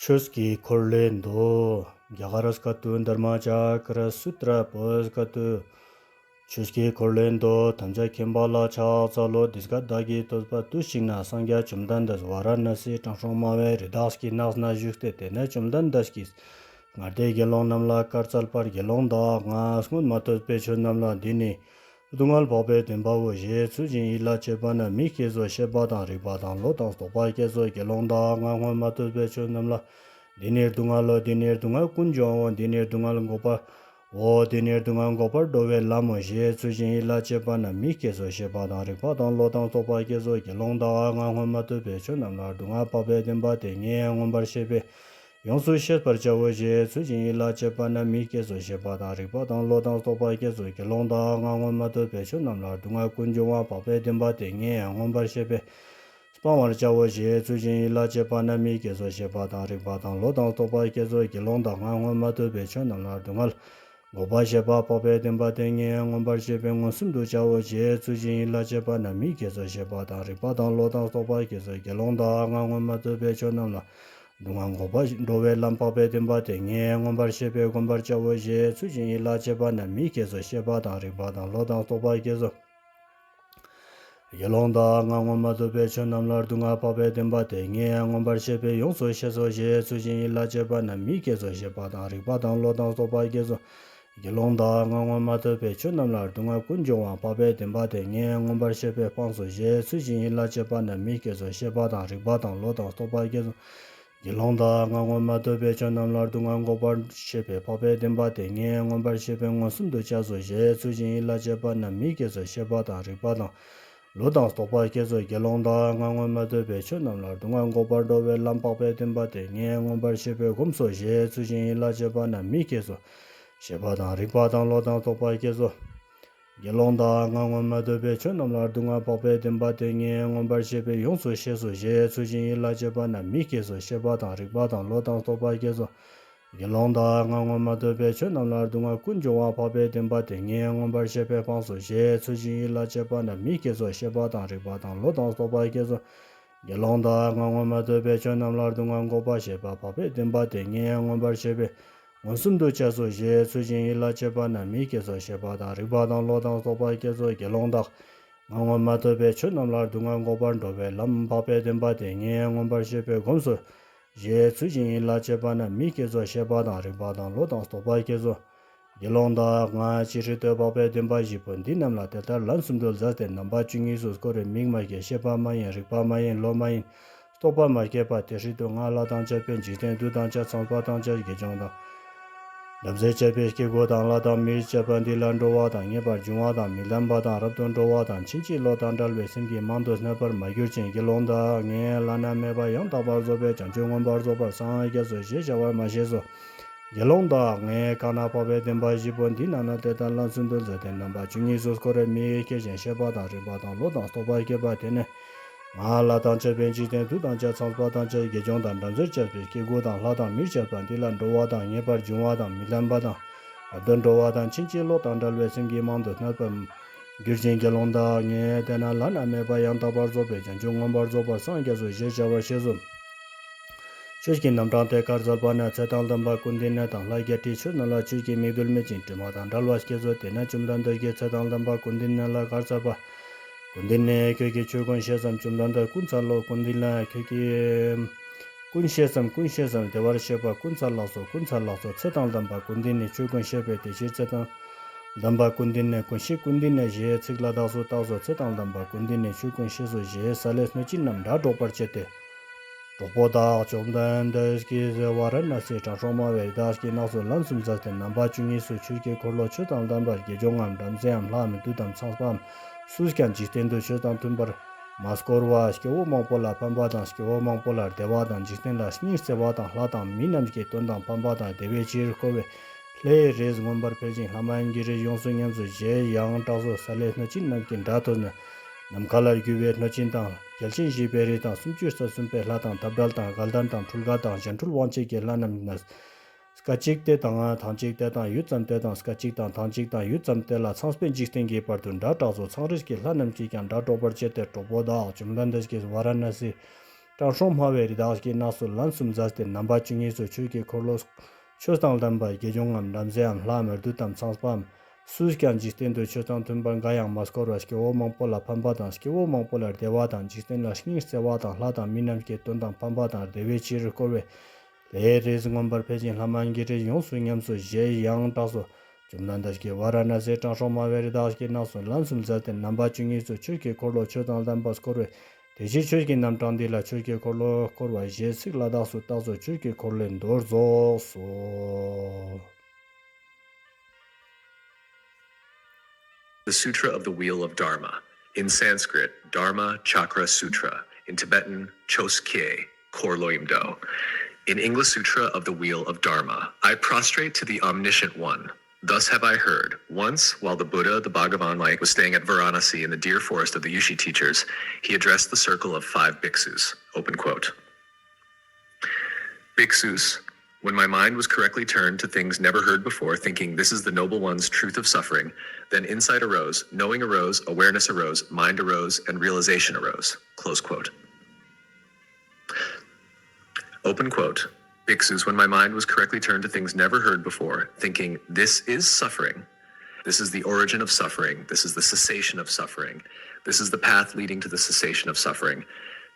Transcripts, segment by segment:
Chuski Korlendo, Yagaras Katu, Dharma Chakra, Sutra, Pos Katu, Chuski Korlendo, Tamja Kimbala, Cha, Zalo, Disgat Dagi, Tospa, Tushina, Sangya, Chumdandas, Varanasi, Tangshomawe, Ridaski, Nasna, Jukte, Tene, Chumdandaskis, Ngade Gelong Namla, Kartsal Par, Gelong Da, Ngasmun Matos Pecho Namla, Dini, Dungal Bobe, Dimbawo, Ye, Sujin Ila Chebana, Mikezo, Shebadan, Ribadan, Lotan, Stopa, Kezo, Gelong Da, Ngasmun Matos Pecho Namla, Dinir Dungal Kunjo, Dinir Dungal Gopa, O Dinir Dungal Gopar, Dove Lamo, Ye, Sujin Ila Chebana, Mikezo, Shebadan, Ribadan, Lotan, Stopa, Kezo, Gelong Da, Ngasmun Matos Pecho Namla, Dungal Bobe, Dimba, Tenye, Ngombar Shebe, Yongsu Shepar Jawo Je, Sujin Ila Chebana, Mikezo, Shebadan, Ribadan, Lotan, Stopa, Kezo, Gelong Da, Ngasmun Matos Pecho Namla, Dungal Kunjo, Bobe, Dimba, Tenye, Ngombar Shebe, Spawar Jawo Je, Sujin Ila Chebana, Mikezo, Shebadan, Ribadan, Lotan, Stopa, Kezo, Gelong Da, Ngasmun Matos Pecho Namla, Dungal Goba Sheba, Bobe, Dimba, Tenye, Ngombar Shebe, Ngonsumdu Jawo Je, Sujin Ila Chebana, Mikezo, Shebadan, Ribadan, Lotan, Stopa, Kezo, Gelong Da, Ngasmun Matos Pecho Namla, Dungang Goba Dove Lampa Bedimba Tenye, Ngombar Shebe, Gombar Jawo Je, Sujin Ila Chebana, Mikezo, Shebadan, Ribadan, Lotan, Stopa, Kezo, Yelonda, Ngomba Dobe Chonamlar, Dunga Pabe Dimba Tenye, Ngombar Shebe, Yongso Sheso Je, Sujin Ila Chebana, Mikezo, Shebadan, Ribadan, Lotan, Stopa, Kezo, Yelonda, Ngomba Dobe Chonamlar, Dunga Kunjo, Pabe Dimba Tenye, Ngombar Shebe, Panso Je, Sujin Ila Chebana, Mikezo, Shebadan, Ribadan, Lotan, Stopa, Kezo, Yelonda, Ngomba Dobe Chonamlar, Dunga Gobar Shebe, Pabe Dimba Tenye, Ngombar Shebe, Ngonsumdo Chazo Je, Sujin Ila Chebana, Mikezo, Shebadan, Ribadan, Lodan Stopa Kezo, Yelonda, Ngomba Dobe Chonamlar, Dunga Gobar Dobe Lampa Dimba Tenye, Ngombar Shebe, Gomso Je, Sujin Ila Chebana, Mikezo, Shebadan, Ribadan, Lodan Stopa Kezo, Yelonda, Ngomba Dobe Chonamlar, Dunga Pabe Dimba Tenye, Ngombar Shebe, Yongso Sheso Je, Sujin Ila Chebana, Mikezo, Shebadan, Ribadan, Lodan Stopa Kezo, Yelonda, Ngomba Dobe Chonamlar, Dunga Kunjo, Pabe Dimba Tenye, Ngombar Shebe, Panso Je, Sujin Ila Chebana, Mikezo, Shebadan, Ribadan, Lodan Stopa Kezo, Yelonda, Ngomba Dobe Chonamlar, Dunga Goba Sheba, Pabe Dimba Tenye, Ngombar Shebe, Wonsumdo Chaso Je, Sujin Ila Chebana, Mikezo, Shebadan, Ribadan, Lodan Stopa Kezo, Yelonda, Ngomba Dobe Chonamlar, Dunga Goba Dobe Lam Pabe Dimba Tenye, Ngombar Shebe, Gomso Je, Sujin Ila Chebana, Mikezo, Shebadan, Ribadan, Lodan Stopa Kezo, Yelonda, Nga Chirito Pabe Dimba Jipon, Dinamla Tetar, Lansumdo Zate, Namba Chungi Sus Kore, Mingma Ke, Sheba Mayin, Ripa Mayin, Lo Mayin, Stopa Ma Kepa, Teshito, Nga La Tangcha Pen, Jiten Du Tangcha, Sanpa Tangcha, Gejongda, Dabze Chepe, Go Dang La Dang, Mir Chepan, Dilan Rowa Dang, Nyebar Jungwa Dang, Milamba Dang, Rabdon Rowa Dang, Chinchi Lo Dang Dalwe, Simki, Mandos Nepar, Magyur Chen, Yelonda, Nge Lana Meba, Yang Tabar Zobe, Chanchungon Bar Zobar, Sang Gezo, Sheshawar Ma Shezo, Yelonda, Nge Kana Pabe Demba Jipon, Dinana Tetan Lansundul Zaten, Namba, Chungi Sus Kore, Mi Kejen, Sheba Dang, Riba Dang, Lo Dang, Stopa Keba, Tene, La Tangcha Ben Jiten, Du Tangcha, Sanspa Tangcha, Gejong Dang, Damzer Chepe, Go Dang, La Dang, Mir Chepan, Dilan Rowa Dang, Nyebar Jungwa Dang, Milamba Dang, Abdon Rowa Dang, Chinchi Lo Dang Dalwe, Simki, Mandos Nepar, Girjin Gelonda, Nge Tena Lana Meba, Yang Tabar Zobe, Chanchungon Bar Zobar, Sang Gezo, Sheshawar Shezo, Chushkin Namdang Tekar Zalbana, Chetang Damba Kundina Tang, La Geti Churnala, Chushki Migdul Mechin, Timatan, Dalwas Kezo, Tena Chumdan Dege, Chetang Damba Kundina La Karzaba, Kundine, Kiki Chukun Shesam, Chumdanda, Kunsalo, Kundina, Kiki Kunshesam, Devar Shepa, Kunsalaso, Chetang Damba Kundini, Chukun Shepe, Tishi Chetang Damba Kundine, Kunshi Kundine, Je, Tsigla Daso, Tazo, Chetang Damba Kundine, Chukun Sheso, Je, Sales Nochinam, Dado Parchete. Topoda Chomdan Deski Varanasi Chashoma Vedaski Naso Lansum Zaten Namba Chungi Su Churki Korlo Chutan Dambar Gejongam Damzayam Lam Dudam Sansbam Suskan Jistendo Chutan Tumbar Maskorwa Skio Mampola Pambadan Skio Mampola Devadan Jistenda Snir Sevadan Hladan Minamski Tondan Pambadan Deve Chirkove Le Rez Gombar Pejin Hamayan Giri Yonsu Nyamzu Je Yang Tazo Sales Nachin Namkin Datos Namkala Gyuver Nachintang, Yelchin Jiberi Tang, Sumchursa Sumpe Latang, Tabdal Tang, Galdan Tang, Tulga Tang, Jantul Wanchi Gelanam Nas, Skachik Te Tang, Tangchik Te Tang, Yutsam Te Tang, Skachik Tang, Tangchik Tang, Yutsam Te La, Sanspen Jistingi Partun, Datazo, Sangriski Lanam Chikan, Dato Barchete, Topoda, Chumlandeski, Varanasi, Tashom Haveri Daski Nasu Lansum Zaste Namba Chingi So Chuki Korlos Chostan Damba Gejongam Damzeam Lamer Dutam Sanspam Suskan Jisten to Chostan Tumban Gayang Maskoroski Omang Pola Pambadanski Omang Polar Devatan Jisten Lashking Sewatan Latan Minamke Tundan Pambatan Devichi Rekorwe Le Rezingombar Pejin Lamangiri Yonsu Nyamsu Je Yang Taso Jumnandashki Varanasi Tashom Haveri Daski Nasu Lansum Zaste Namba Chingi So Chuki Korlo Chostan Damba Skorwe 대시 추기 남장디라 추기 콜로 콜와 제식라다수 따서 추기 콜렌 도르조소 The Sutra of the Wheel of Dharma. In Sanskrit, Dharma Chakra Sutra. In Tibetan, Choskye, Korloimdo. In English, Sutra of the Wheel of Dharma. I prostrate to the Omniscient One. Thus have I heard. Once, while the Buddha, the Bhagavan like, was staying at Varanasi in the deer forest of the Yushi teachers, he addressed the circle of 5 bhiksus. Open quote. Bhiksus, when my mind was correctly turned to things never heard before, thinking this is the Noble One's truth of suffering, then insight arose, knowing arose, awareness arose, mind arose, and realization arose. Close quote. Open quote. Bhiksus, when my mind was correctly turned to things never heard before, thinking, this is suffering. This is the origin of suffering. This is the cessation of suffering. This is the path leading to the cessation of suffering.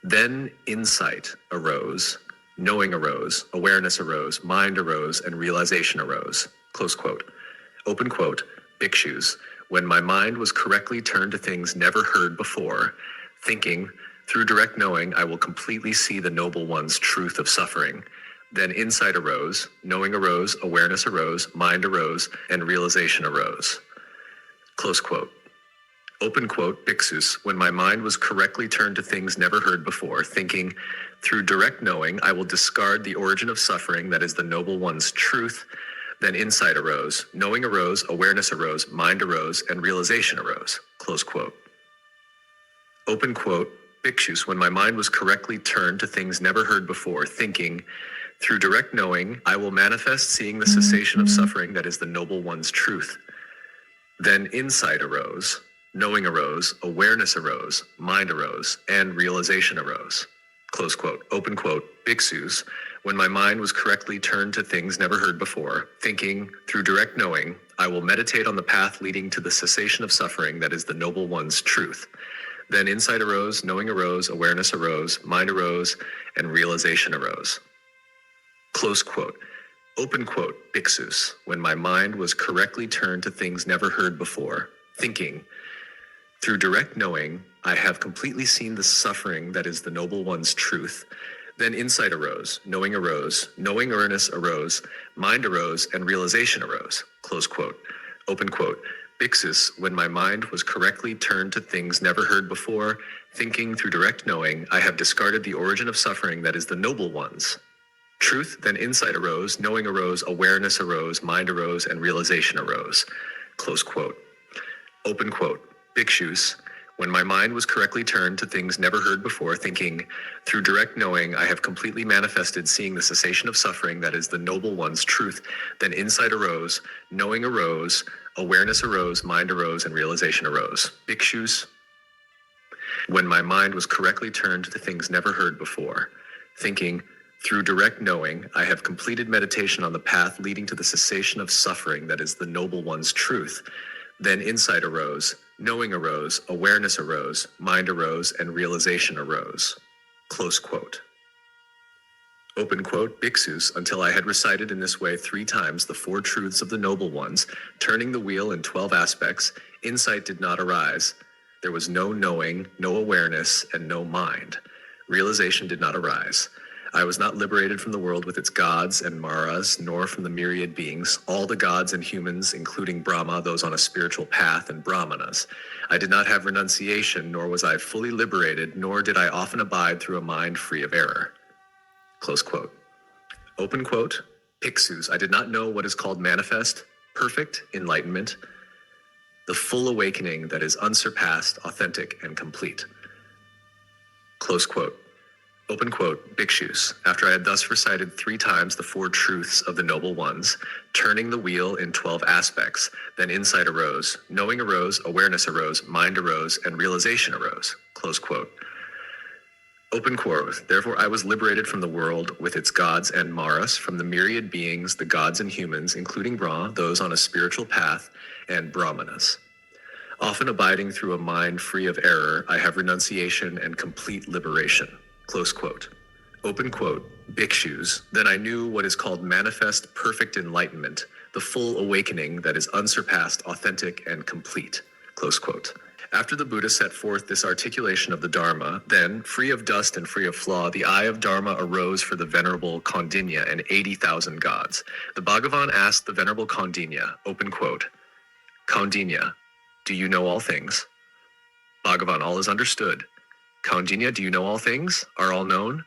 Then insight arose, knowing arose, awareness arose, mind arose, and realization arose. Close quote. Open quote. Bhikshus, when my mind was correctly turned to things never heard before, thinking, through direct knowing, I will completely see the Noble One's truth of suffering. Then insight arose, knowing arose, awareness arose, mind arose, and realization arose. Close quote. Open quote, Bhiksus, when my mind was correctly turned to things never heard before, thinking, through direct knowing, I will discard the origin of suffering that is the Noble One's truth. Then insight arose, knowing arose, awareness arose, mind arose, and realization arose. Close quote. Open quote, Bhikshus, when my mind was correctly turned to things never heard before, thinking, through direct knowing, I will manifest seeing the cessation of suffering that is the Noble One's truth. Then insight arose, knowing arose, awareness arose, mind arose, and realization arose. Close quote. Open quote. Bhikshus, when my mind was correctly turned to things never heard before, thinking, through direct knowing, I will meditate on the path leading to the cessation of suffering that is the Noble One's truth. Then insight arose, knowing arose, awareness arose, mind arose, and realization arose. Close quote. Open quote. Bhikshus, when my mind was correctly turned to things never heard before, thinking, through direct knowing, I have completely seen the suffering that is the Noble One's truth. Then insight arose, knowing awareness arose, mind arose, and realization arose. Close quote. Open quote. Bhikshus, when my mind was correctly turned to things never heard before, thinking through direct knowing, I have discarded the origin of suffering that is the Noble One's truth. Then insight arose, knowing arose, awareness arose, mind arose, and realization arose. Close quote. Open quote. Bhikshus, when my mind was correctly turned to things never heard before, thinking, through direct knowing, I have completely manifested seeing the cessation of suffering that is the Noble One's truth. Then insight arose, knowing arose, awareness arose, mind arose, and realization arose. Bhikshus, when my mind was correctly turned to things never heard before, thinking, through direct knowing, I have completed meditation on the path leading to the cessation of suffering that is the Noble One's truth. Then insight arose, knowing arose, awareness arose, mind arose, and realization arose. Close quote. Open quote, Bhikshus, until I had recited in this way 3 times the 4 truths of the Noble Ones, turning the wheel in 12 aspects, insight did not arise. There was no knowing, no awareness, and no mind. Realization did not arise. I was not liberated from the world with its gods and maras, nor from the myriad beings, all the gods and humans, including Brahma, those on a spiritual path, and Brahmanas. I did not have renunciation, nor was I fully liberated, nor did I often abide through a mind free of error. Close quote. Open quote. Bhikshus, I did not know what is called manifest, perfect enlightenment, the full awakening that is unsurpassed, authentic, and complete. Close quote. Open quote, Bhikshus, after I had thus recited 3 times the 4 truths of the Noble Ones, turning the wheel in 12 aspects, then insight arose, knowing arose, awareness arose, mind arose, and realization arose. Close quote. Open quote. Therefore, I was liberated from the world with its gods and Maras, from the myriad beings, the gods and humans, including Bra, those on a spiritual path, and Brahmanas. Often abiding through a mind free of error, I have renunciation and complete liberation. Close quote. Open quote. Bhikshus, then I knew what is called manifest perfect enlightenment, the full awakening that is unsurpassed, authentic, and complete. Close quote. After the Buddha set forth this articulation of the Dharma, then, free of dust and free of flaw, the eye of Dharma arose for the venerable Kaundinya and 80,000 gods. The Bhagavan asked the venerable Kaundinya, open quote, Kaundinya, do you know all things? Bhagavan, all is understood. Kaundinya, do you know all things? Are all known?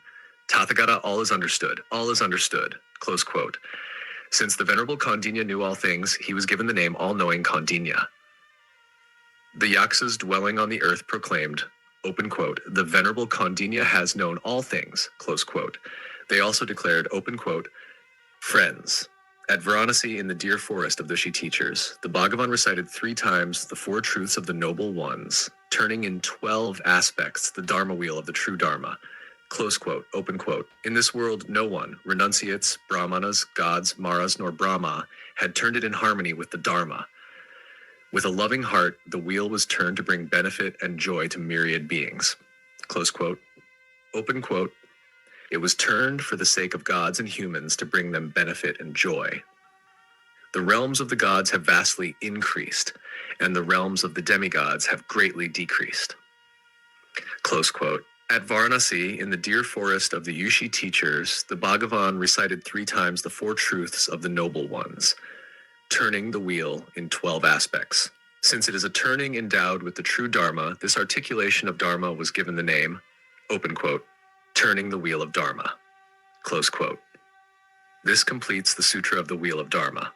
Tathagata, all is understood. All is understood. Close quote. Since the venerable Kaundinya knew all things, he was given the name all-knowing Kaundinya. The Yaksas dwelling on the earth proclaimed, open quote, the venerable Kaundinya has known all things, close quote. They also declared, open quote, friends. At Varanasi in the dear forest of the She teachers, the Bhagavan recited 3 times the 4 truths of the noble ones, turning in 12 aspects the Dharma wheel of the true Dharma. Close quote, open quote. In this world, no one, renunciates, brahmanas, gods, maras, nor Brahma, had turned it in harmony with the Dharma. With a loving heart, the wheel was turned to bring benefit and joy to myriad beings. Close quote. Open quote. It was turned for the sake of gods and humans to bring them benefit and joy. The realms of the gods have vastly increased, and the realms of the demigods have greatly decreased. Close quote. At Varanasi, in the dear forest of the Yushi teachers, the Bhagavan recited 3 times the 4 truths of the noble ones, turning the wheel in 12 aspects. Since it is a turning endowed with the true Dharma, this articulation of Dharma was given the name, open quote, turning the wheel of Dharma, close quote. This completes the Sutra of the Wheel of Dharma.